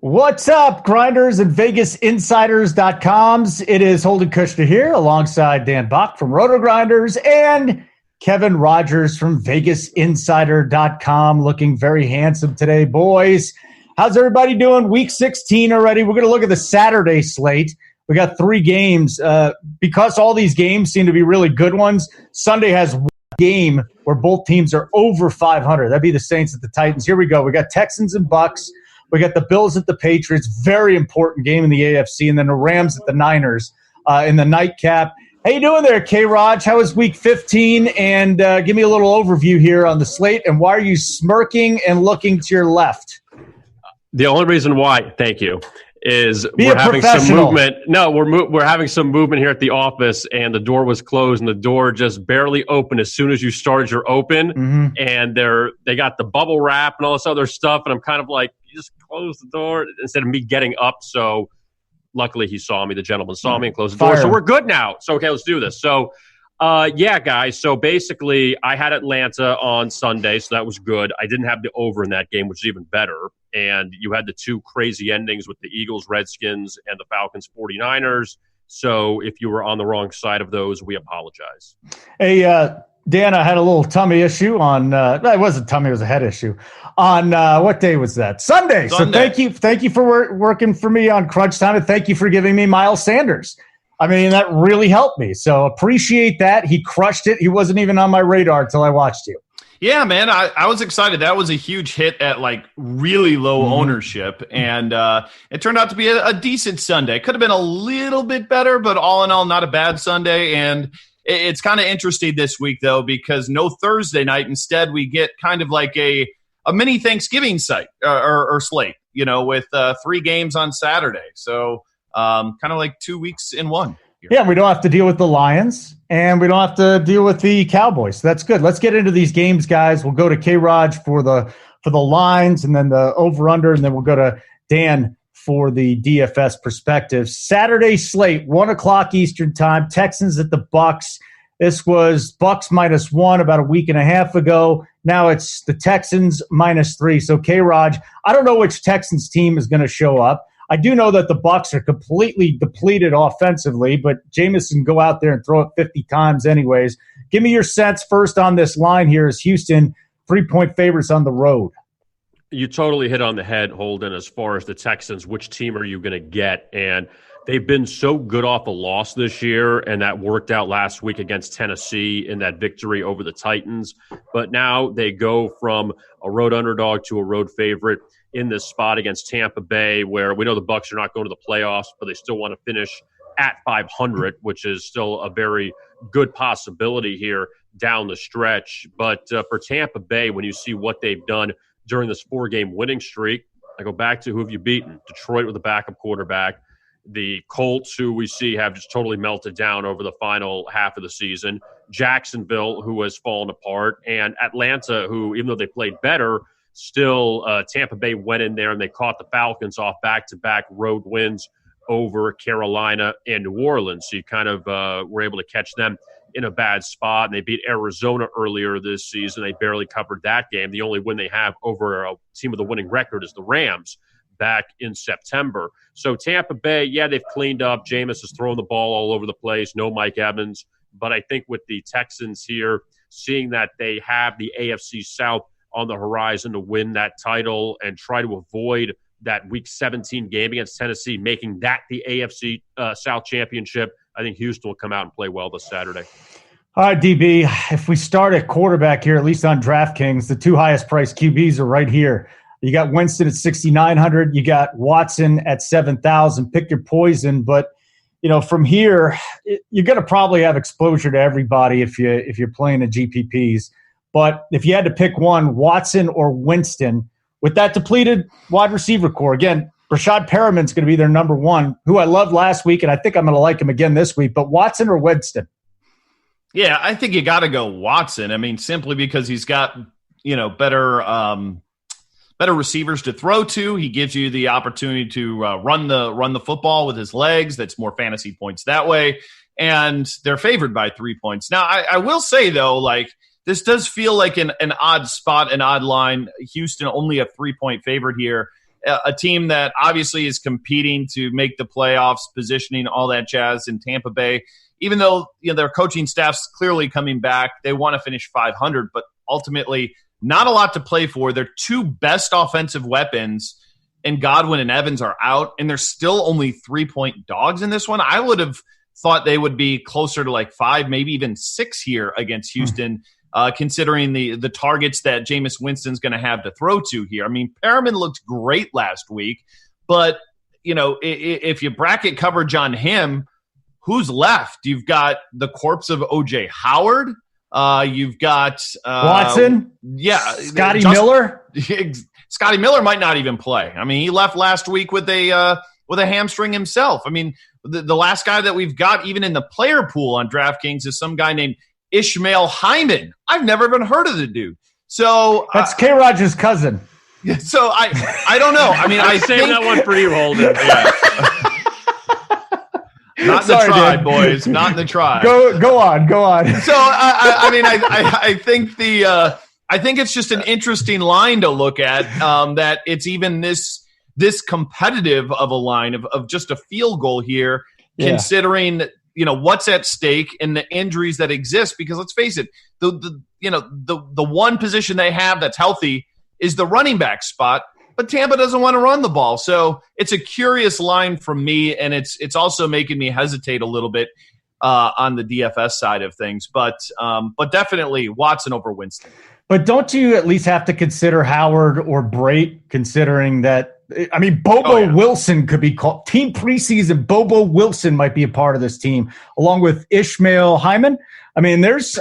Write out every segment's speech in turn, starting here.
What's up, grinders and VegasInsiders.coms? It is Holden Kushner here alongside Dan Bach from RotoGrinders and Kevin Rogers from VegasInsider.com. Looking very handsome today, boys. How's everybody doing? Week 16 already. We're going to look at the Saturday slate. We got 3 games. Because all these games seem to be really good ones, Sunday has one game where both teams are over 500. That'd be the Saints at the Titans. Here we go. We got Texans and Bucks. We got the Bills at the Patriots, very important game in the AFC, and then the Rams at the Niners in the nightcap. How you doing there, K-Raj? How was Week 15? And give me a little overview here on the slate, and why are you smirking and looking to your left? The only reason why, thank you, is we're having some movement. No, we're having some movement here at the office, and the door was closed, and the door just barely opened as soon as you started your open, and they got the bubble wrap and all this other stuff, and I'm kind of like, you just close the door instead of me getting up. So luckily he saw me. The gentleman saw me and closed the door. So we're good now. So, okay, let's do this. So, yeah, guys. So basically I had Atlanta on Sunday, so that was good. I didn't have the over in that game, which is even better. And you had the 2 crazy endings with the Eagles, Redskins, and the Falcons, 49ers. So if you were on the wrong side of those, we apologize. Hey, Dan, I had a little tummy issue on it wasn't tummy, it was a head issue. On what day was that? Sunday. So thank you for working for me on crunch time, and thank you for giving me Miles Sanders. I mean, that really helped me. So appreciate that. He crushed it. He wasn't even on my radar until I watched you. Yeah, man, I was excited. That was a huge hit at like really low ownership, and it turned out to be a decent Sunday. Could have been a little bit better, but all in all, not a bad Sunday. And it's kind of interesting this week, though, because no Thursday night. Instead, we get kind of like a mini Thanksgiving site or slate, with 3 games on Saturday. So kind of like 2 weeks in one. Yeah, we don't have to deal with the Lions, and we don't have to deal with the Cowboys. So that's good. Let's get into these games, guys. We'll go to K-Raj for the lines, and then the over-under, and then we'll go to Dan for the DFS perspective. Saturday slate, 1 o'clock Eastern time, Texans at the Bucks. This was Bucks -1 about a week and a half ago. Now it's the Texans -3. So, K-Raj, I don't know which Texans team is going to show up. I do know that the Bucks are completely depleted offensively, but Jameis can go out there and throw it 50 times anyways. Give me your sense first on this line here. Is Houston 3-point favorites on the road? You totally hit on the head, Holden, as far as the Texans. Which team are you going to get? And they've been so good off a loss this year, and that worked out last week against Tennessee in that victory over the Titans. But now they go from a road underdog to a road favorite in this spot against Tampa Bay, where we know the Bucs are not going to the playoffs, but they still want to finish at 500, which is still a very good possibility here down the stretch. But for Tampa Bay, when you see what they've done during this 4-game winning streak, I go back to who have you beaten? Detroit with a backup quarterback. The Colts, who we see have just totally melted down over the final half of the season. Jacksonville, who has fallen apart. And Atlanta, who, even though they played better, still Tampa Bay went in there and they caught the Falcons off back-to-back road wins over Carolina and New Orleans. So you kind of were able to catch them in a bad spot. And they beat Arizona earlier this season. They barely covered that game. The only win they have over a team with a winning record is the Rams back in September. So Tampa Bay, yeah, they've cleaned up. Jameis is throwing the ball all over the place. No Mike Evans. But I think with the Texans here, seeing that they have the AFC South on the horizon to win that title and try to avoid that Week 17 game against Tennessee, making that the AFC South Championship, I think Houston will come out and play well this Saturday. All right, DB, if we start at quarterback here, at least on DraftKings, the 2 highest priced QBs are right here. You got Winston at 6,900. You got Watson at 7,000. Pick your poison. But, from here, you're going to probably have exposure to everybody if you're playing the GPPs. But if you had to pick one, Watson or Winston, with that depleted wide receiver core, again, Rashad Perriman's going to be their number one, who I loved last week, and I think I'm going to like him again this week. But Watson or Winston? Yeah, I think you got to go Watson. I mean, simply because he's got, better receivers to throw to. He gives you the opportunity to run the football with his legs. That's more fantasy points that way. And they're favored by 3 points. Now, I will say, though, this does feel like an odd spot, an odd line. Houston only a 3-point favorite here. a team that obviously is competing to make the playoffs, positioning, all that jazz in Tampa Bay. Even though their coaching staff's clearly coming back, they want to finish 500, but ultimately not a lot to play for. Their two best offensive weapons, and Godwin and Evans, are out, and they're still only 3-point dogs in this one. I would have thought they would be closer to like 5, maybe even 6 here against Houston, considering the targets that Jameis Winston's going to have to throw to here. I mean, Perriman looked great last week, but if you bracket coverage on him, who's left? You've got the corpse of O.J. Howard. You've got Watson. Scotty Miller. Scotty Miller might not even play. I mean, he left last week with a hamstring himself. I mean, the last guy that we've got even in the player pool on DraftKings is some guy named Ishmael Hyman. I've never even heard of the dude. So that's K. Rogers' cousin. So I don't know. I mean, I saved that one for you, Holden. Yeah. Not in the tribe, boys. Not in the tribe. Go on. So I mean, I think it's just an interesting line to look at. That it's even this competitive of a line of just a field goal here, considering what's at stake and the injuries that exist. Because let's face it, the one position they have that's healthy is the running back spot. But Tampa doesn't want to run the ball. So it's a curious line from me, and it's also making me hesitate a little bit on the DFS side of things. But definitely Watson over Winston. But don't you at least have to consider Howard or Brait, considering that, I mean, Bobo Wilson could be called team preseason. Bobo Wilson might be a part of this team, along with Ishmael Hyman. I mean, there's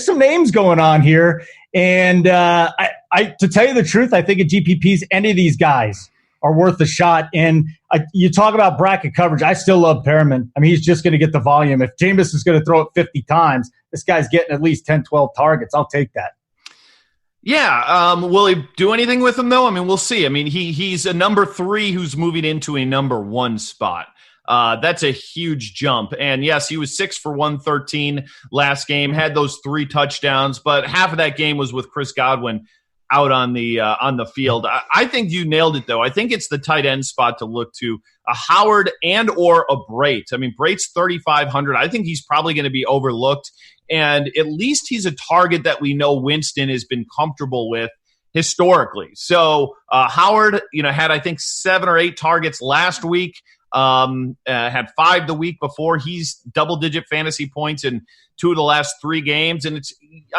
some names going on here. And to tell you the truth, I think at GPPs, any of these guys are worth a shot. And you talk about bracket coverage. I still love Perriman. I mean, he's just going to get the volume. If Jameis is going to throw it 50 times, this guy's getting at least 10, 12 targets. I'll take that. Yeah. Will he do anything with him, though? I mean, we'll see. I mean, he's a number 3 who's moving into a number 1 spot. That's a huge jump. And yes, he was 6 for 113 last game, had those 3 touchdowns, but half of that game was with Chris Godwin out on the field. I think you nailed it, though. I think it's the tight end spot to look to, a Howard and or a Brait. I mean, Brait's 3,500. I think he's probably going to be overlooked. And at least he's a target that we know Winston has been comfortable with historically. So Howard, had, I think, 7 or 8 targets last week. Had 5 the week before. He's double-digit fantasy points in 2 of the last 3 games. And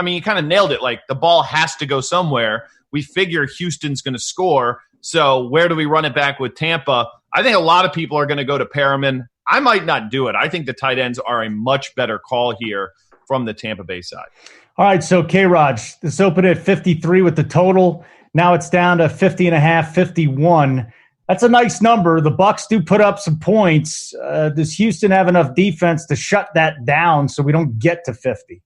you kind of nailed it. Like, the ball has to go somewhere. We figure Houston's going to score. So where do we run it back with Tampa? I think a lot of people are going to go to Perriman. I might not do it. I think the tight ends are a much better call here from the Tampa Bay side. All right, so K-Raj, this opened at 53 with the total. Now it's down to 50.5, 51. That's a nice number. The Bucs do put up some points. Does Houston have enough defense to shut that down so we don't get to 50?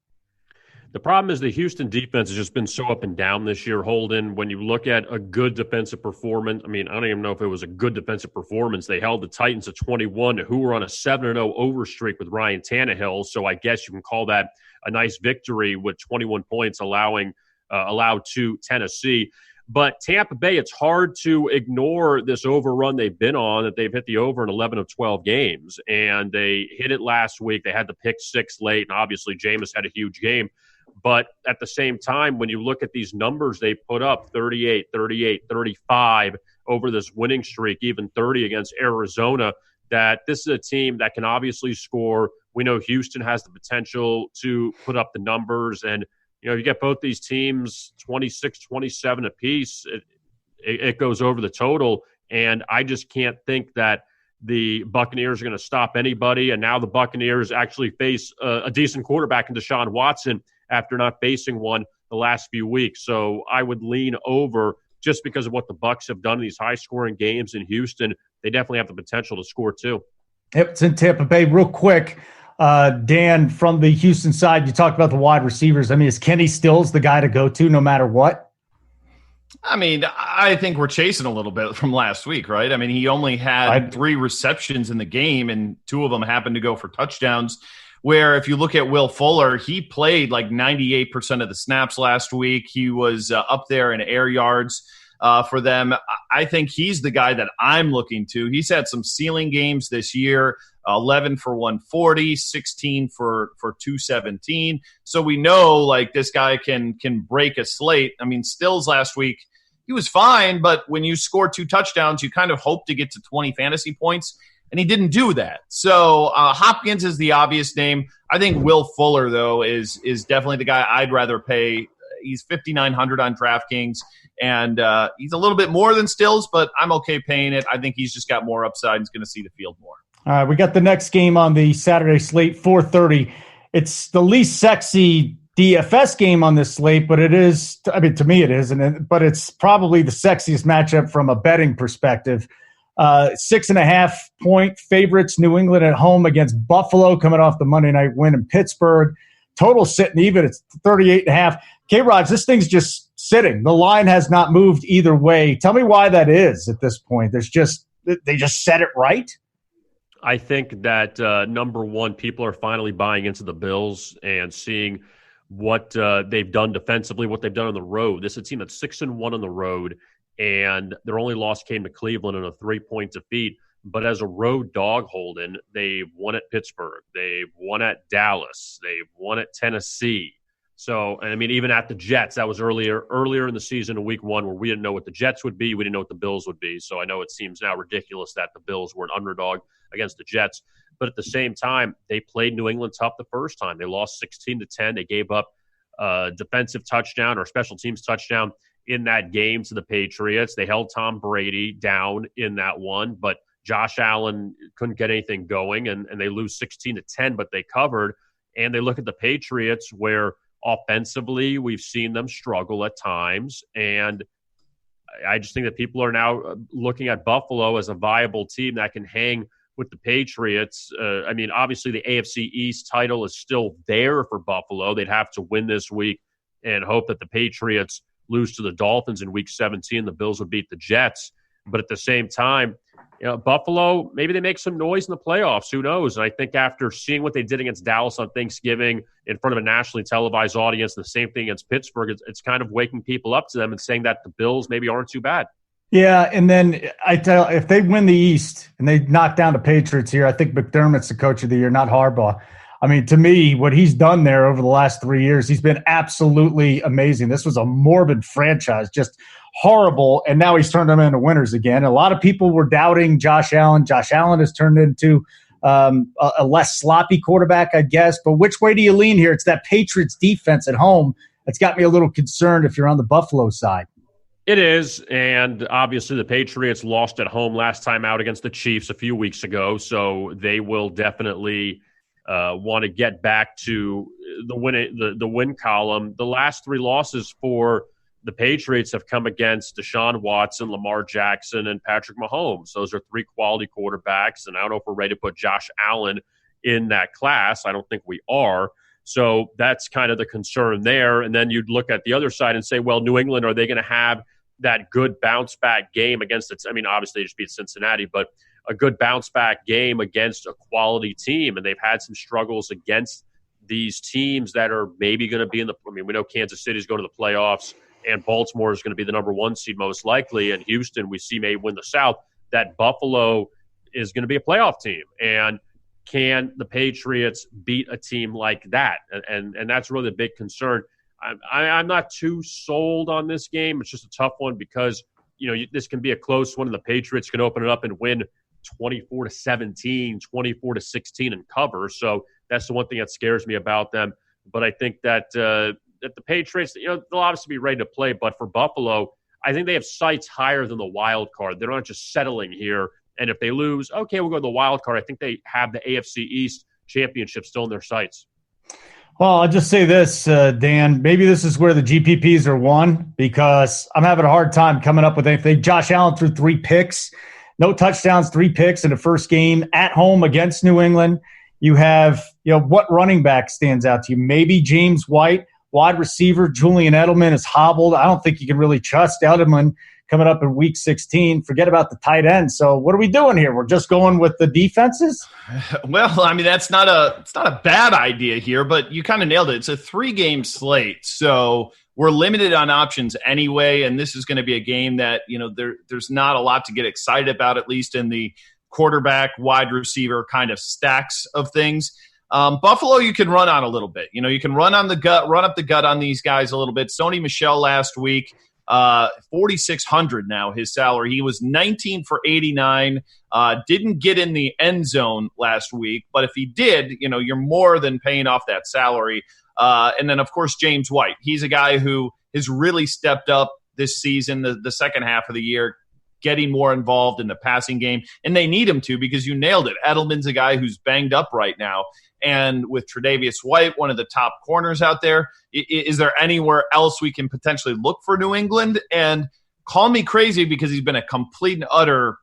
The problem is the Houston defense has just been so up and down this year, Holden. When you look at a good defensive performance, I mean, I don't even know if it was a good defensive performance. They held the Titans to 21, who were on a 7-0 over streak with Ryan Tannehill. So I guess you can call that a nice victory with 21 points allowed to Tennessee. But Tampa Bay, it's hard to ignore this overrun they've been on, that they've hit the over in 11 of 12 games. And they hit it last week. They had the pick 6 late, and obviously Jameis had a huge game. But at the same time, when you look at these numbers they put up, 38, 38, 35 over this winning streak, even 30 against Arizona, that this is a team that can obviously score. We know Houston has the potential to put up the numbers. And, you get both these teams 26, 27 apiece, it goes over the total. And I just can't think that the Buccaneers are going to stop anybody. And now the Buccaneers actually face a decent quarterback in Deshaun Watson after not facing one the last few weeks. So I would lean over just because of what the Bucs have done in these high-scoring games in Houston. They definitely have the potential to score too. Yep, it's in Tampa Bay. Real quick, Dan, from the Houston side, you talked about the wide receivers. I mean, is Kenny Stills the guy to go to no matter what? I mean, I think we're chasing a little bit from last week, right? I mean, he only had 3 receptions in the game, and 2 of them happened to go for touchdowns. Where if you look at Will Fuller, he played like 98% of the snaps last week. He was up there in air yards. for them. I think he's the guy that I'm looking to. He's had some ceiling games this year, 11 for 140, 16 for 217. So we know like this guy can break a slate. I mean, Stills last week, he was fine, but when you score 2 touchdowns, you kind of hope to get to 20 fantasy points, and he didn't do that. So Hopkins is the obvious name. I think Will Fuller, though, is definitely the guy I'd rather pay. He's $5,900 on DraftKings, and he's a little bit more than Stills, but I'm okay paying it. I think he's just got more upside and is going to see the field more. All right, we got the next game on the Saturday slate, 4:30. It's the least sexy DFS game on this slate, but it is, I mean, to me it is, but it's probably the sexiest matchup from a betting perspective. 6.5 point favorites, New England at home against Buffalo, coming off the Monday night win in Pittsburgh. Total sitting even, it's 38.5. K-Rod, this thing's just sitting. The line has not moved either way. Tell me why that is at this point. They just set it right? I think that, number one, people are finally buying into the Bills and seeing what they've done defensively, what they've done on the road. This is a team that's 6-1 on the road, and their only loss came to Cleveland in a 3-point defeat. But as a road dog, Holden, they've won at Pittsburgh, they've won at Dallas, they've won at Tennessee. So, and I mean, even at the Jets, that was earlier in the season in week 1 where we didn't know what the Jets would be. We didn't know what the Bills would be. So I know it seems now ridiculous that the Bills were an underdog against the Jets. But at the same time, they played New England tough the first time. They lost 16-10. They gave up a defensive touchdown or special teams touchdown in that game to the Patriots. They held Tom Brady down in that one, but Josh Allen couldn't get anything going, and they lose 16-10, but they covered. And they look at the Patriots where offensively we've seen them struggle at times. And I just think that people are now looking at Buffalo as a viable team that can hang with the Patriots. I mean, obviously the AFC East title is still there for Buffalo. They'd have to win this week and hope that the Patriots lose to the Dolphins in week 17. The Bills would beat the Jets. But at the same time, Buffalo, maybe they make some noise in the playoffs. Who knows? And I think after seeing what they did against Dallas on Thanksgiving in front of a nationally televised audience, and the same thing against Pittsburgh, it's kind of waking people up to them and saying that the Bills maybe aren't too bad. Yeah, and then if they win the East and they knock down the Patriots here, I think McDermott's the coach of the year, not Harbaugh. I mean, to me, what he's done there over the last 3 years, he's been absolutely amazing. This was a morbid franchise, just horrible, and now he's turned them into winners again. A lot of people were doubting Josh Allen. Josh Allen has turned into a less sloppy quarterback, I guess. But which way do you lean here? It's that Patriots defense at home that's got me a little concerned if you're on the Buffalo side. It is, and obviously the Patriots lost at home last time out against the Chiefs a few weeks ago, so they will definitely want to get back to the win column. The last 3 losses for the Patriots have come against Deshaun Watson, Lamar Jackson, and Patrick Mahomes. Those are 3 quality quarterbacks, and I don't know if we're ready to put Josh Allen in that class. I don't think we are. So that's kind of the concern there. And then you'd look at the other side and say, well, New England, are they going to have that good bounce-back game against it? I mean, obviously they just beat Cincinnati, but a good bounce-back game against a quality team. And they've had some struggles against these teams that are maybe going to be we know Kansas City's going to the playoffs, and Baltimore is going to be the number 1 seed most likely, and Houston we see may win the South. That Buffalo is going to be a playoff team. And can the Patriots beat a team like that? And that's really the big concern. I'm not too sold on this game. It's just a tough one because, this can be a close one, and the Patriots can open it up and win 24-17, 24-16 and cover. So that's the one thing that scares me about them. But I think that the Patriots, they'll obviously be ready to play. But for Buffalo, I think they have sights higher than the wild card. They're not just settling here. And if they lose, okay, we'll go to the wild card. I think they have the AFC East championship still in their sights. Well, I'll just say this, Dan. Maybe this is where the GPPs are won because I'm having a hard time coming up with anything. Josh Allen threw 3 picks, no touchdowns, 3 picks in the first game at home against New England. You have, what running back stands out to you? Maybe James White, wide receiver. Julian Edelman is hobbled. I don't think you can really trust Edelman coming up in week 16. Forget about the tight end. So what are we doing here? We're just going with the defenses? Well, I mean, it's not a bad idea here, but you kind of nailed it. It's a 3-game slate. So we're limited on options anyway, and this is going to be a game that, there's not a lot to get excited about, at least in the quarterback, wide receiver kind of stacks of things. Buffalo, you can run on a little bit. You can run up the gut on these guys a little bit. Sony Michel last week, 4,600 now, his salary. He was 19 for 89, didn't get in the end zone last week, but if he did, you're more than paying off that salary. And then, of course, James White. He's a guy who has really stepped up this season, the second half of the year, getting more involved in the passing game. And they need him to, because you nailed it. Edelman's a guy who's banged up right now. And with Tre'Davious White, one of the top corners out there, is there anywhere else we can potentially look for New England? And call me crazy because he's been a complete and utter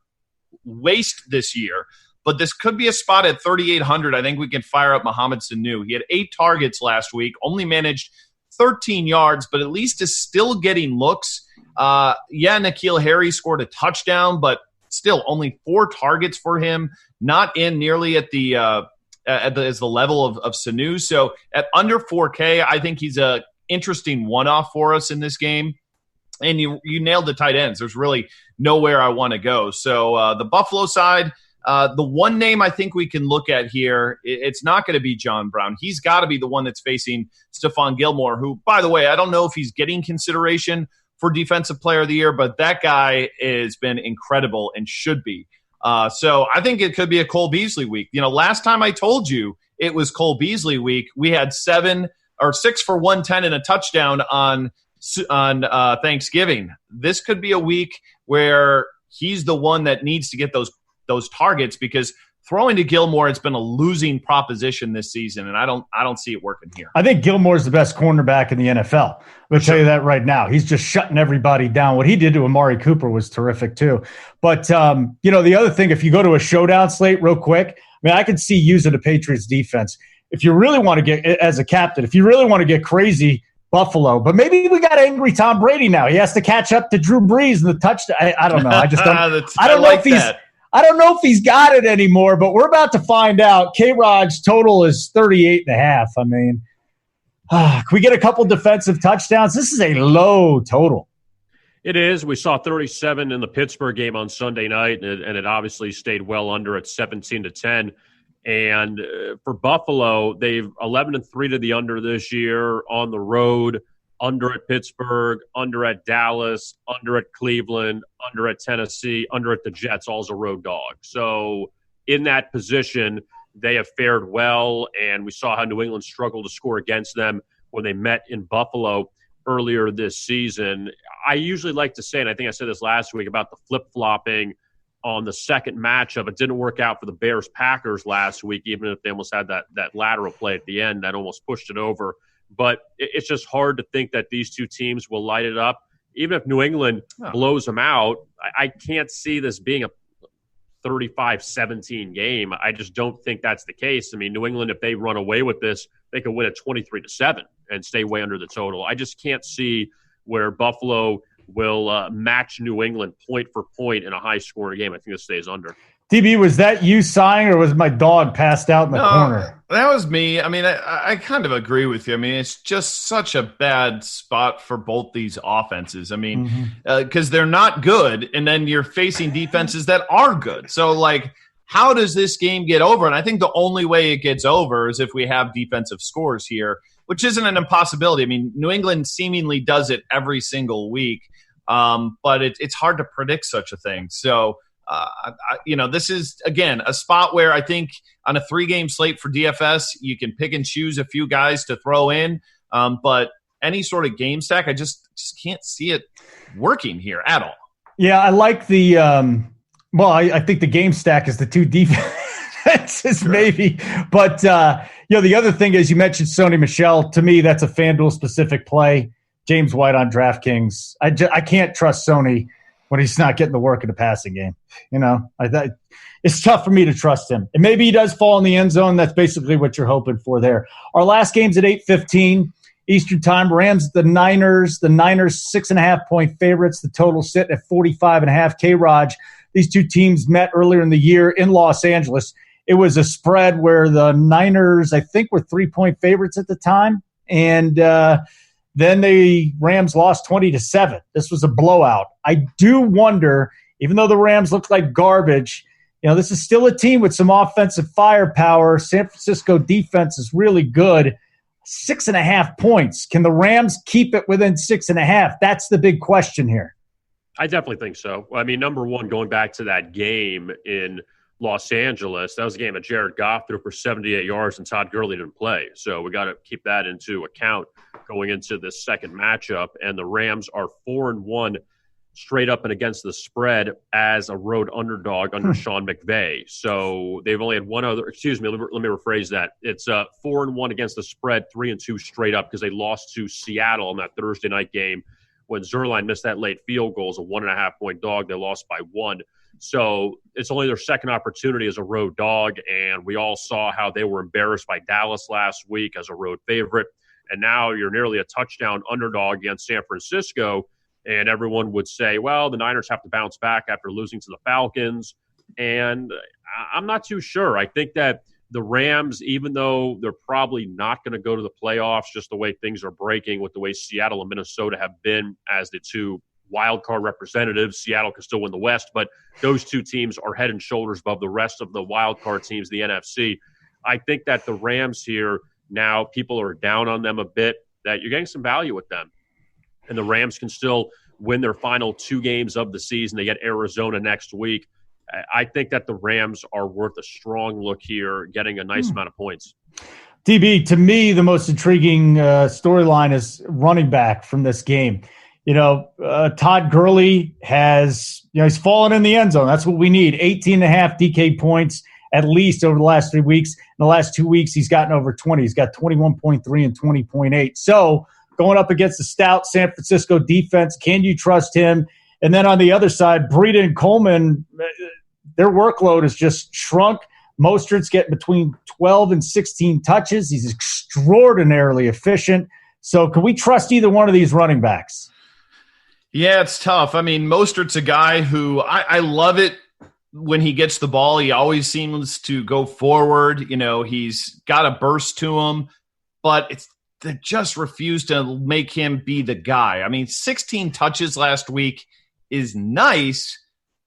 waste this year. But this could be a spot at 3,800. I think we can fire up Mohamed Sanu. He had 8 targets last week, only managed 13 yards, but at least is still getting looks. N'Keal Harry scored a touchdown, but still only 4 targets for him, not in nearly at the as the level of Sanu. So at under 4K, I think he's a interesting one-off for us in this game. And you nailed the tight ends. There's really nowhere I want to go. So the Buffalo side, the one name I think we can look at here, it's not going to be John Brown. He's got to be the one that's facing Stephon Gilmore, who, by the way, I don't know if he's getting consideration for Defensive Player of the Year, but that guy has been incredible and should be. So I think it could be a Cole Beasley week. Last time I told you it was Cole Beasley week, we had 6 for 110 and a touchdown on Thanksgiving. This could be a week where he's the one that needs to get those targets, because throwing to Gilmore, it's been a losing proposition this season, and I don't see it working here. I think Gilmore's the best cornerback in the NFL. I'll tell you that right now. He's just shutting everybody down. What he did to Amari Cooper was terrific too. But the other thing, if you go to a showdown slate real quick, I could see using the Patriots defense. If you really want to get, as a captain, if you really want to get crazy, Buffalo. But maybe we got angry Tom Brady now. He has to catch up to Drew Brees in the touchdown. I don't know. I just don't. I don't know if he's got it anymore, but we're about to find out. K-Rod's total is 38.5. Can we get a couple defensive touchdowns? This is a low total. It is. We saw 37 in the Pittsburgh game on Sunday night, and it obviously stayed well under at 17-10. And for Buffalo, they've 11-3 to the under this year on the road. Under at Pittsburgh, under at Dallas, under at Cleveland, under at Tennessee, under at the Jets, all's a road dog. So in that position, they have fared well, and we saw how New England struggled to score against them when they met in Buffalo earlier this season. I usually like to say, and I think I said this last week, about the flip-flopping on the second matchup. It didn't work out for the Bears-Packers last week, even if they almost had that lateral play at the end that almost pushed it over. But it's just hard to think that these two teams will light it up. Even if New England blows them out, I can't see this being a 35-17 game. I just don't think that's the case. New England, if they run away with this, they could win at 23-7 and stay way under the total. I just can't see where Buffalo will match New England point for point in a high-scoring game. I think this stays under. DB, was that you sighing, or was my dog passed out in the corner? That was me. I kind of agree with you. It's just such a bad spot for both these offenses. Because they're not good, and then you're facing defenses that are good. So, how does this game get over? And I think the only way it gets over is if we have defensive scores here, which isn't an impossibility. New England seemingly does it every single week, but it's hard to predict such a thing. So, this is, again, a spot where I think on a 3-game slate for DFS, you can pick and choose a few guys to throw in. But any sort of game stack, I just can't see it working here at all. Yeah, I like the I think the game stack is the two defenses, sure, maybe. But, the other thing is, you mentioned Sony Michel. To me, that's a FanDuel-specific play. James White on DraftKings. I can't trust Sony when he's not getting the work in the passing game. It's tough for me to trust him. And maybe he does fall in the end zone. That's basically what you're hoping for there. Our last game's at 8:15 Eastern time. Rams, the Niners. The Niners 6.5-point favorites. The total sitting at 45.5. K-Raj. These two teams met earlier in the year in Los Angeles. It was a spread where the Niners, I think, were 3-point favorites at the time. And Then the Rams lost 20-7. This was a blowout. I do wonder, even though the Rams look like garbage, this is still a team with some offensive firepower. San Francisco defense is really good. 6.5 points. Can the Rams keep it within 6.5? That's the big question here. I definitely think so. I mean, number one, going back to that game in Los Angeles, that was a game that Jared Goff threw for 78 yards and Todd Gurley didn't play. So we got to keep that into account going into this second matchup. And the Rams are 4-1 straight up and against the spread as a road underdog under Sean McVay. So they've only had one other, let me rephrase that. It's 4-1 against the spread, 3-2 straight up because they lost to Seattle in that Thursday night game when Zerline missed that late field goal as a 1.5-point dog. They lost by 1. So it's only their second opportunity as a road dog, and we all saw how they were embarrassed by Dallas last week as a road favorite. And now you're nearly a touchdown underdog against San Francisco. And everyone would say, well, the Niners have to bounce back after losing to the Falcons. And I'm not too sure. I think that the Rams, even though they're probably not going to go to the playoffs, just the way things are breaking with the way Seattle and Minnesota have been as the two wild card representatives. Seattle can still win the West, but those two teams are head and shoulders above the rest of the wild card teams, the NFC. I think that the Rams here, now people are down on them a bit, that you're getting some value with them. And the Rams can still win their final 2 games of the season. They get Arizona next week. I think that the Rams are worth a strong look here, getting a nice amount of points. DB, to me, the most intriguing storyline is running back from this game. Todd Gurley has, he's fallen in the end zone. That's what we need. 18.5 DK points at least over the last 3 weeks. In the last 2 weeks, he's gotten over 20. He's got 21.3 and 20.8. So going up against the stout San Francisco defense, can you trust him? And then on the other side, Breida and Coleman, their workload has just shrunk. Mostert's getting between 12 and 16 touches. He's extraordinarily efficient. So can we trust either one of these running backs? Yeah, it's tough. I mean, Mostert's a guy who I love it when he gets the ball. He always seems to go forward. He's got a burst to him, but they just refuse to make him be the guy. I mean, 16 touches last week is nice,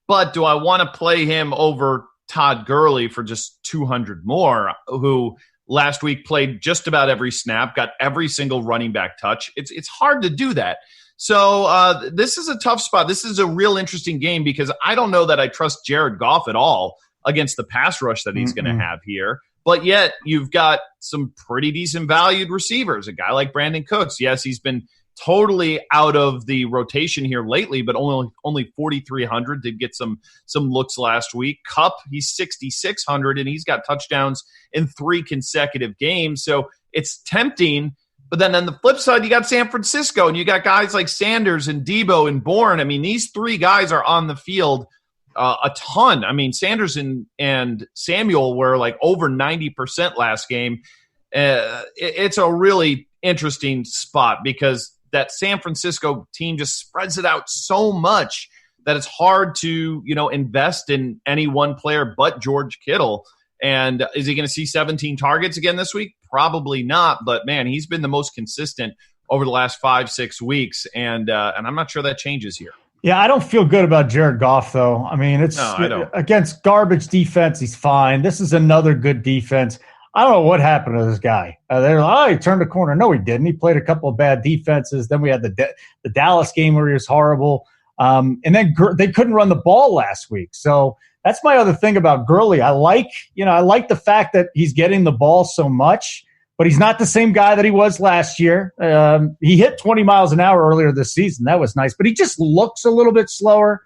but do I want to play him over Todd Gurley for just 200 more, who last week played just about every snap, got every single running back touch? It's hard to do that. So this is a tough spot. This is a real interesting game because I don't know that I trust Jared Goff at all against the pass rush that he's going to have here. But yet you've got some pretty decent valued receivers. A guy like Brandon Cooks. Yes, he's been totally out of the rotation here lately, but only 4,300, did get some looks last week. Kupp, he's 6,600, and he's got touchdowns in 3 consecutive games. So it's tempting. But then on the flip side, you got San Francisco, and you got guys like Sanders and Debo and Bourne. I mean, these 3 guys are on the field a ton. I mean, Sanders and Samuel were like over 90% last game. It's a really interesting spot because that San Francisco team just spreads it out so much that it's hard to, invest in any one player but George Kittle. And is he going to see 17 targets again this week? Probably not. But, man, he's been the most consistent over the last 5-6 weeks. And I'm not sure that changes here. Yeah, I don't feel good about Jared Goff, though. I mean, against garbage defense, he's fine. This is another good defense. I don't know what happened to this guy. They're like, he turned a corner. No, he didn't. He played a couple of bad defenses. Then we had the Dallas game where he was horrible. And then they couldn't run the ball last week. So that's my other thing about Gurley. I like the fact that he's getting the ball so much, but he's not the same guy that he was last year. He hit 20 miles an hour earlier this season. That was nice, but he just looks a little bit slower,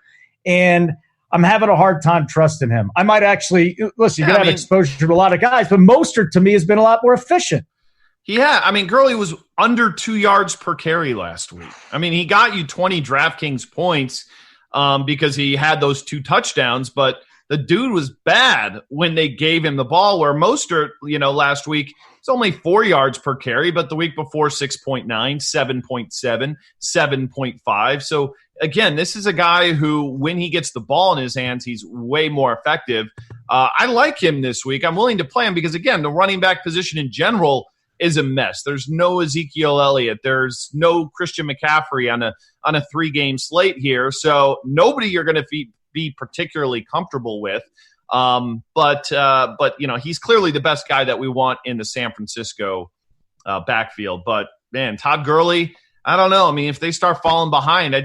and I'm having a hard time trusting him. I might actually – listen, you're going to have exposure to a lot of guys, but Mostert to me has been a lot more efficient. Yeah, I mean, Gurley was under 2 yards per carry last week. I mean, he got you 20 DraftKings points because he had those 2 touchdowns, but the dude was bad when they gave him the ball, where Mostert, last week – it's only 4 yards per carry, but the week before 6.9, 7.7, 7.5. So again, this is a guy who, when he gets the ball in his hands, he's way more effective. I like him this week. I'm willing to play him because, again, the running back position in general is a mess. There's no Ezekiel Elliott. There's no Christian McCaffrey on a 3-game slate here. So nobody you're going to be particularly comfortable with. But he's clearly the best guy that we want in the San Francisco backfield. But man, Todd Gurley, I don't know. I mean, if they start falling behind, I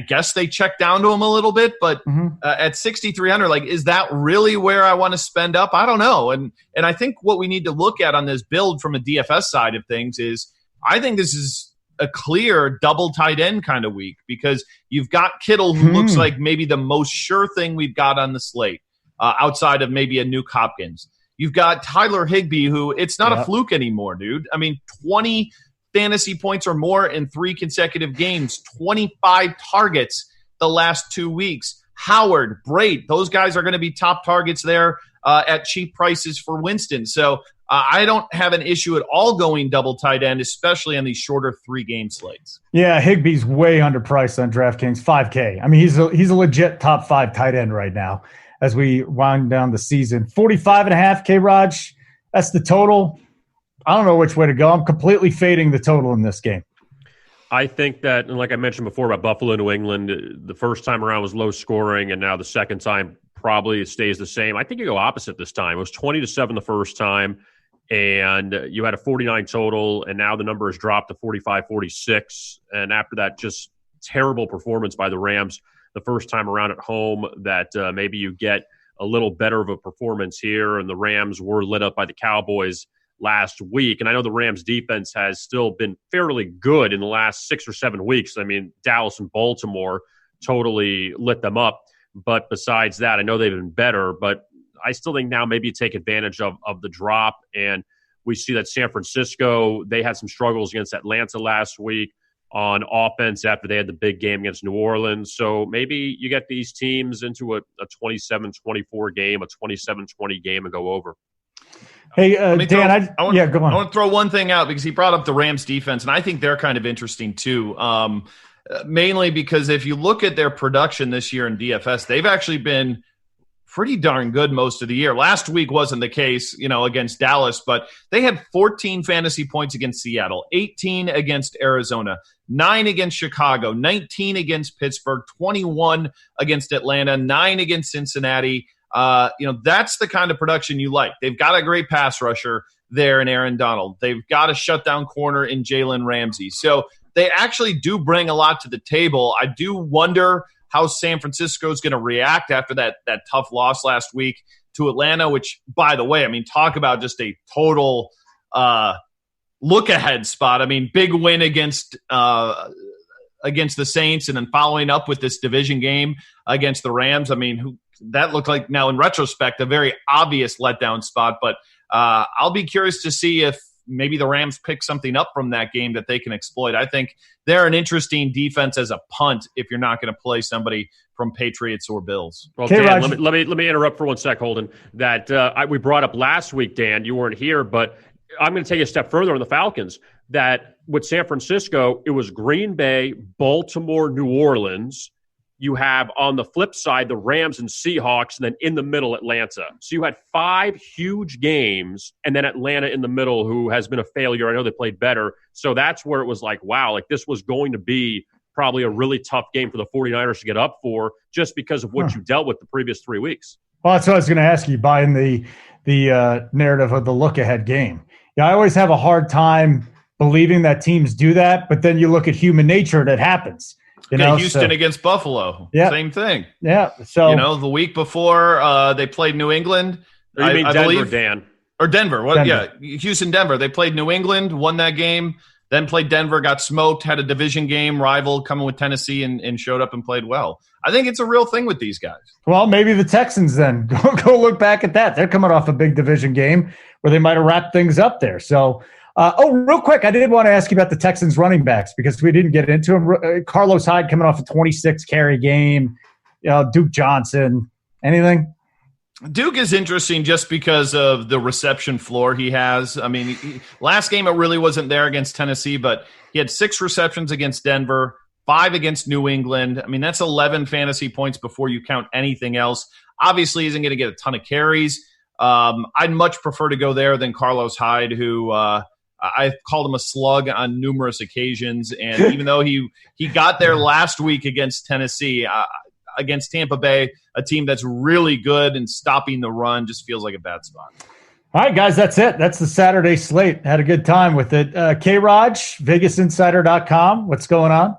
guess they check down to him a little bit, but at 6,300, like, is that really where I want to spend up? I don't know. And I think what we need to look at on this build from a DFS side of things is I think this is a clear double tight end kind of week because you've got Kittle, who looks like maybe the most sure thing we've got on the slate outside of maybe a Nuke Hopkins. You've got Tyler Higbee, who it's not a fluke anymore, dude. I mean, 20 fantasy points or more in 3 consecutive games, 25 targets the last 2 weeks. Howard, Braid, those guys are going to be top targets there at cheap prices for Winston. So I don't have an issue at all going double tight end, especially on these shorter 3-game slates. Yeah, Higbee's way underpriced on DraftKings, $5K. I mean, he's a legit top 5 tight end right now as we wind down the season. 45.5K, Raj, that's the total. I don't know which way to go. I'm completely fading the total in this game. I think that, and like I mentioned before about Buffalo, New England, the first time around was low scoring, and now the second time probably it stays the same. I think you go opposite this time. It was 20-7 the first time, and you had a 49 total, and now the number has dropped to 45-46. And after that, just terrible performance by the Rams the first time around at home, that maybe you get a little better of a performance here, and the Rams were lit up by the Cowboys last week. And I know the Rams defense has still been fairly good in the last 6 or 7 weeks. I mean, Dallas and Baltimore totally lit them up. But besides that, I know they've been better, but I still think now maybe you take advantage of the drop. And we see that San Francisco, they had some struggles against Atlanta last week on offense after they had the big game against New Orleans. So maybe you get these teams into a 27-24 game, a 27-20 game, and go over. Hey, Dan, go on. I want to throw one thing out because he brought up the Rams defense, and I think they're kind of interesting too, mainly because if you look at their production this year in DFS, they've actually been pretty darn good most of the year. Last week wasn't the case, against Dallas, but they had 14 fantasy points against Seattle, 18 against Arizona, 9 against Chicago, 19 against Pittsburgh, 21 against Atlanta, 9 against Cincinnati. That's the kind of production you like. They've got a great pass rusher there in Aaron Donald. They've got a shutdown corner in Jalen Ramsey. So they actually do bring a lot to the table. I do wonder how San Francisco is going to react after that tough loss last week to Atlanta, which, by the way, I mean, talk about just a total look-ahead spot. I mean, big win against the Saints and then following up with this division game against the Rams. I mean, that looked like, now in retrospect, a very obvious letdown spot, but I'll be curious to see if maybe the Rams pick something up from that game that they can exploit. I think they're an interesting defense as a punt if you're not going to play somebody from Patriots or Bills. Well, Dan, let me interrupt for 1 sec, Holden. That we brought up last week, Dan. You weren't here, but I'm going to take a step further on the Falcons. That with San Francisco, it was Green Bay, Baltimore, New Orleans. You have on the flip side the Rams and Seahawks, and then in the middle Atlanta. So you had 5 huge games, and then Atlanta in the middle, who has been a failure. I know they played better. So that's where it was like, wow, like this was going to be probably a really tough game for the 49ers to get up for, just because of what you dealt with the previous 3 weeks. Well, that's what I was going to ask you, buying the narrative of the look-ahead game. Yeah, I always have a hard time believing that teams do that, but then you look at human nature and it happens. Houston against Buffalo. Yeah. Same thing. Yeah. So the week before they played New England. I mean Denver, believe, Dan. Or Denver. Denver. Yeah. Houston, Denver. They played New England, won that game, then played Denver, got smoked, had a division game, rival coming with Tennessee, and showed up and played well. I think it's a real thing with these guys. Well, maybe the Texans then. Go look back at that. They're coming off a big division game where they might have wrapped things up there. So, real quick, I did want to ask you about the Texans running backs because we didn't get into them. Carlos Hyde coming off a 26-carry game. Duke Johnson. Anything? Duke is interesting just because of the reception floor he has. I mean, last game it really wasn't there against Tennessee, but he had 6 receptions against Denver, 5 against New England. I mean, that's 11 fantasy points before you count anything else. Obviously, he isn't going to get a ton of carries. I'd much prefer to go there than Carlos Hyde, who I called him a slug on numerous occasions. And even though he got there last week against Tennessee, against Tampa Bay, a team that's really good and stopping the run, just feels like a bad spot. All right, guys, that's it. That's the Saturday slate. Had a good time with it. K-Raj, VegasInsider.com. What's going on?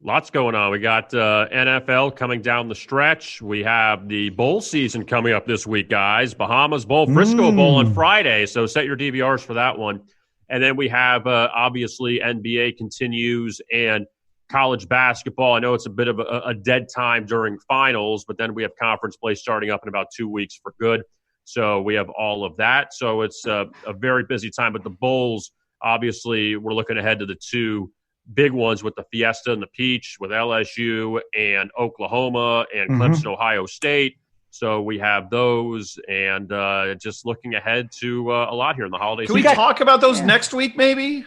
Lots going on. We got NFL coming down the stretch. We have the bowl season coming up this week, guys. Bahamas Bowl, Frisco Bowl on Friday, so set your DVRs for that one. And then we have, obviously, NBA continues and college basketball. I know it's a bit of a dead time during finals, but then we have conference play starting up in about 2 weeks for good. So we have all of that. So it's a very busy time. But the bowls, obviously, we're looking ahead to the two big ones with the Fiesta and the Peach with LSU and Oklahoma and Clemson, Ohio State. So we have those, and just looking ahead to a lot here in the holiday season. Can we talk about those next week, maybe?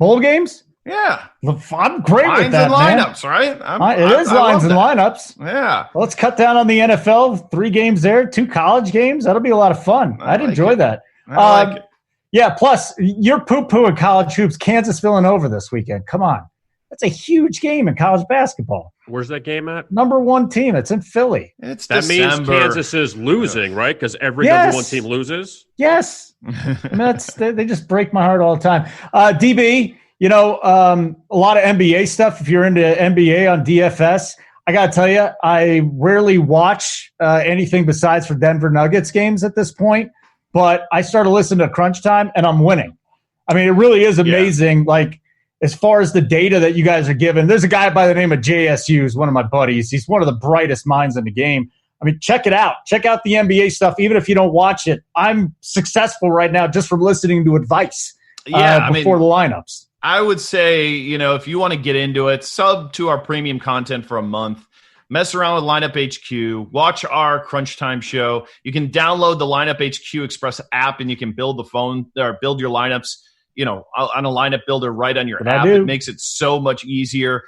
Bowl games? Yeah. I'm great lines with that, and lineups, man. right? It is lines and lineups. Yeah. Well, let's cut down on the NFL. 3 games there, 2 college games. That'll be a lot of fun. I'd enjoy that. I like it. Yeah, plus, you're poo-pooing college hoops. Kansas Villanova this weekend. Come on. That's a huge game in college basketball. Where's that game at? Number 1 team. It's in Philly. It's that December. means Kansas is losing, right? Because every number 1 team loses? Yes. They just break my heart all the time. DB, a lot of NBA stuff. If you're into NBA on DFS, I got to tell you, I rarely watch anything besides for Denver Nuggets games at this point. But I started listening to Crunch Time, and I'm winning. I mean, it really is amazing. Yeah. Like, as far as the data that you guys are given, there's a guy by the name of JSU, who's one of my buddies. He's one of the brightest minds in the game. I mean, check it out. Check out the NBA stuff, even if you don't watch it. I'm successful right now just from listening to advice before the lineups. I would say, if you want to get into it, sub to our premium content for a month. Mess around with Lineup HQ. Watch our Crunch Time show. You can download the Lineup HQ Express app, and you can build build your lineups, on a lineup builder right on your app. It makes it so much easier.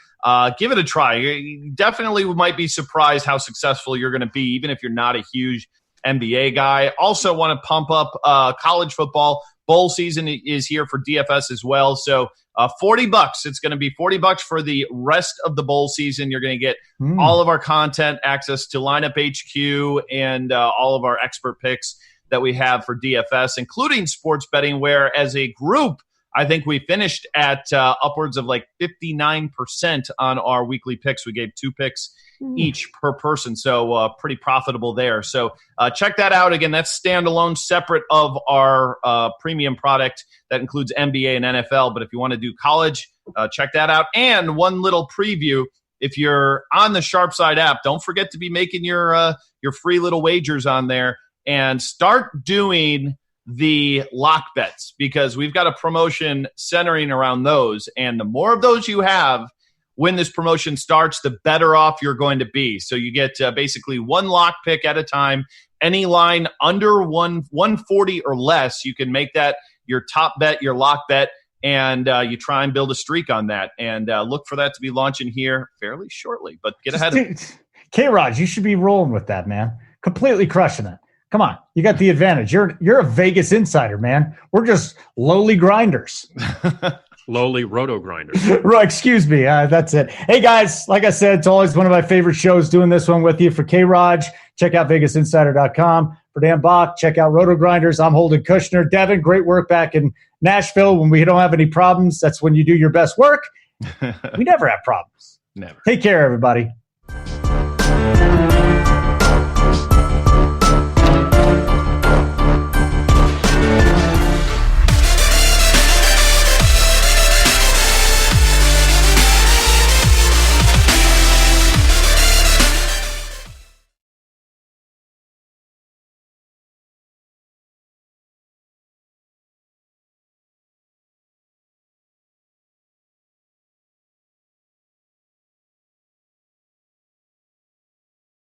Give it a try. You definitely might be surprised how successful you're going to be, even if you're not a huge NBA guy. Also want to pump up college football. Bowl season is here for DFS as well. So $40. It's going to be $40 for the rest of the bowl season. You're going to get all of our content, access to Lineup HQ, and all of our expert picks that we have for DFS, including sports betting, where as a group, I think we finished at upwards of like 59% on our weekly picks. We gave 2 picks each per person, so pretty profitable there. So check that out. Again, that's standalone, separate of our premium product that includes NBA and NFL. But if you want to do college, check that out. And one little preview, if you're on the Sharpside app, don't forget to be making your free little wagers on there and start doing the lock bets, because we've got a promotion centering around those. And the more of those you have when this promotion starts, the better off you're going to be. So you get basically 1 lock pick at a time. Any line under 140 or less, you can make that your top bet, your lock bet, and you try and build a streak on that. And look for that to be launching here fairly shortly. But get ahead of it. K-Raj, you should be rolling with that, man. Completely crushing it. Come on, you got the advantage. You're a Vegas insider, man. We're just lowly grinders. Lowly RotoGrinders. Right, excuse me. That's it. Hey, guys, like I said, it's always one of my favorite shows doing this one with you. For K-Raj, check out VegasInsider.com. For Dan Bach, check out RotoGrinders. I'm Holden Kushner. Devin, great work back in Nashville. When we don't have any problems, that's when you do your best work. We never have problems. Never. Take care, everybody.